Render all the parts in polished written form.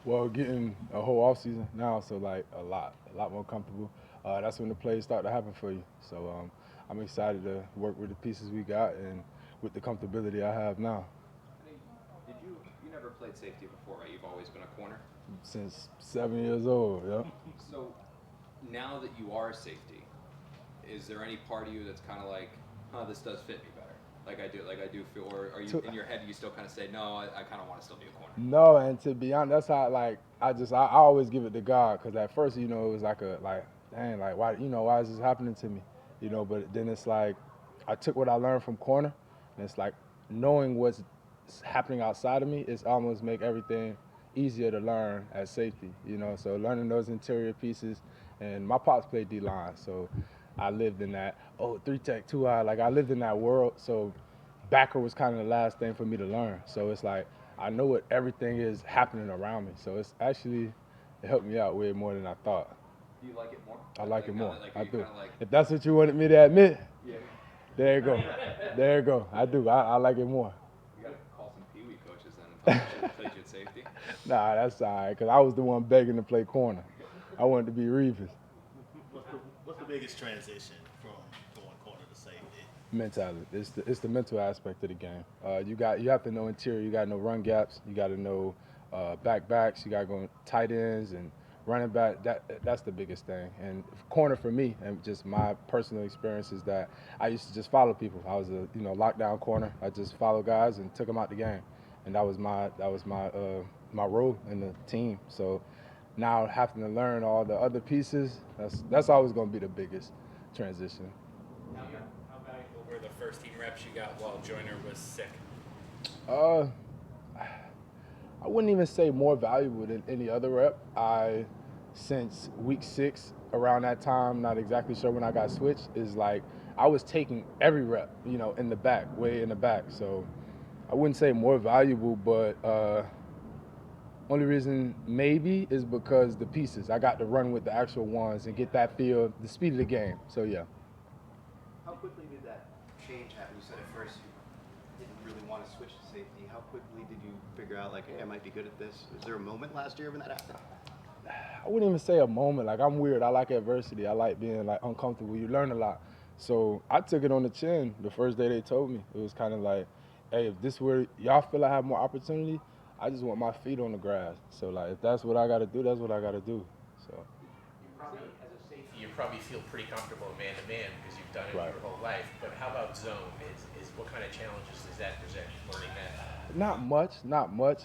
Well, getting a whole off season now, so like a lot more comfortable. That's when the plays start to happen for you. So I'm excited to work with the pieces we got and with the comfortability I have now. I mean, you never played safety before, right? You've always been a corner. Since 7 years old, yeah. So now that you are a safety, is there any part of you that's kind of like, huh, this does fit me better? Like I do feel, or are you To, in your head? You still kind of say, no, I kind of want to still be a corner. no, and to be honest, that's how like I always give it to God because at first it was like a like dang like why why is this happening to me, but then it's like I took what I learned from corner and it's like knowing what's happening outside of me it's almost make everything easier to learn at safety, so learning those interior pieces and my pops played D line, so I lived in that three tech two eye like I lived in that world, so backer was kind of the last thing for me to learn, so it's like I know what everything is happening around me. So it's actually it helped me out way more than I thought. Do you like it more? I like it more. Like, are I you do. kind of like, If that's what you wanted me to admit, yeah, there you go. There you go. I do. I like it more. you got to call some Pee Wee coaches then and tell them you should play you at safety. Nah, that's all right. Because I was the one begging to play corner. I wanted to be Reeves. What's the biggest transition from going corner to safety? Mentality. It's the mental aspect of the game. You have to know interior. You got to know run gaps. You got to know backs. You got to go tight ends and running back. That's the biggest thing. And corner for me, and just my personal experience is that I used to just follow people. I was a lockdown corner. I just followed guys and took them out the game, and that was my role in the team. So now having to learn all the other pieces, that's always going to be the biggest transition. How valuable were the first team reps you got while Joyner was sick? Uh, I wouldn't even say more valuable than any other rep. Since week 6, around that time, not exactly sure when I got switched, is like I was taking every rep, in the back, way in the back. So I wouldn't say more valuable, but only reason maybe is because the pieces. I got to run with the actual ones and get that feel, the speed of the game. So yeah. How quickly did that change happen? You said at first you didn't really want to switch to safety. How quickly did you figure out, like, hey, I might be good at this? Was there a moment last year when that happened? I wouldn't even say a moment. Like I'm weird. I like adversity. I like being like uncomfortable. You learn a lot. So I took it on the chin the first day they told me. It was kind of like, hey, if this where y'all feel I have more opportunity, I just want my feet on the grass. So like if that's what I got to do, that's what I got to do. So You probably, as a safety, you probably feel pretty comfortable man to man because you've done it right. your whole life. But how about zone? Is what kind of challenges does that present? Learning that. Not much. Not much.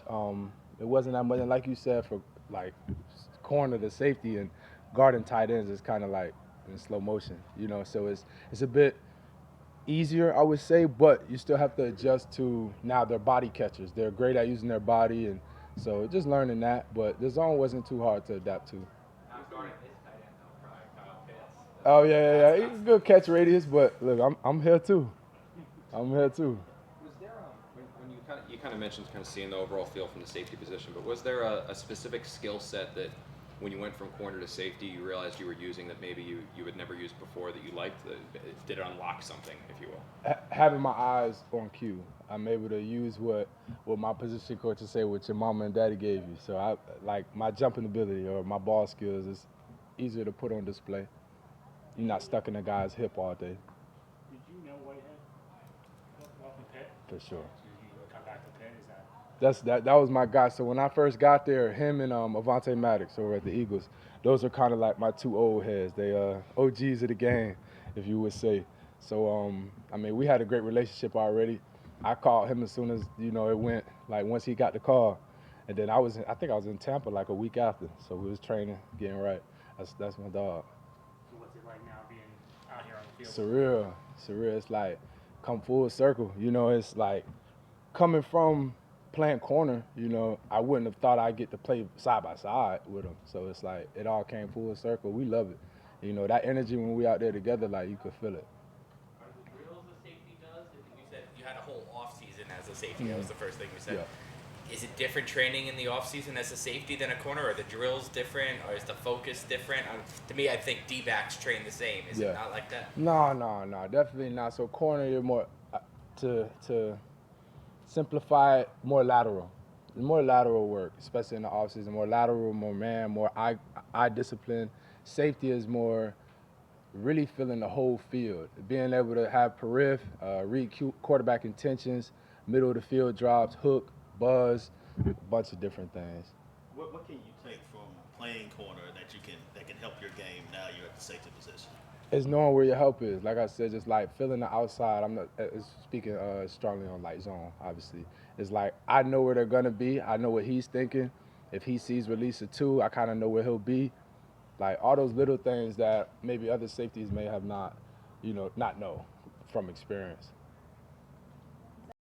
It wasn't that much. And like you said, for like corner to safety and guarding tight ends is kind of like in slow motion. So it's a bit easier, I would say, but you still have to adjust to now they're body catchers. They're great at using their body, and so just learning that. But the zone wasn't too hard to adapt to. Not guarding this tight end though, probably Kyle Pitts. Oh yeah. He's a good catch radius, but look, I'm here too. I'm here too. Was there when you kind of mentioned kind of seeing the overall feel from the safety position, but was there a specific skill set that when you went from corner to safety you realized you were using that maybe you had never used before that you liked? Did it unlock something, if you will? Having my eyes on cue, I'm able to use what my position coaches say, what your mama and daddy gave you. So I like my jumping ability or my ball skills is easier to put on display. You're not stuck in a guy's hip all day. Did you know Whitehead? Welcome Pitt. For sure. Did you come back to Pitt? Is that? That was my guy. So when I first got there, him and Avante Maddox over at the Eagles, those are kind of like my two old heads. They OGs of the game, if you would say. So I mean, we had a great relationship already. I called him as soon as it went. Like once he got the call, and then I think I was in Tampa like a week after. So we was training, getting right. That's my dog. So what's it like now being out here on the field? Surreal. It's like come full circle. It's like coming from playing corner, I wouldn't have thought I'd get to play side by side with him. So it's like it all came full circle. We love it. That energy when we out there together, like you could feel it. Are the drills the safety does? You said you had a whole off season as a safety. That was the first thing you said. Yeah. Is it different training in the off season as a safety than a corner? Are the drills different? Or is the focus different? To me, I think D-backs train the same. Is it not like that? No, definitely not. So corner, you're more to simplify it, more lateral. more lateral work, especially in the offseason. More lateral, more man, more eye discipline. Safety is more really feeling the whole field, being able to have periph, read quarterback intentions, middle of the field drops, hook, buzz, a bunch of different things. What can you take from playing corner that can help your game now you're at the safety position? It's knowing where your help is. Like I said, just like feeling the outside. I'm not speaking strongly on like zone, obviously. It's like I know where they're gonna be. I know what he's thinking. If he sees release of 2, I kind of know where he'll be. Like all those little things that maybe other safeties may have not, not know from experience.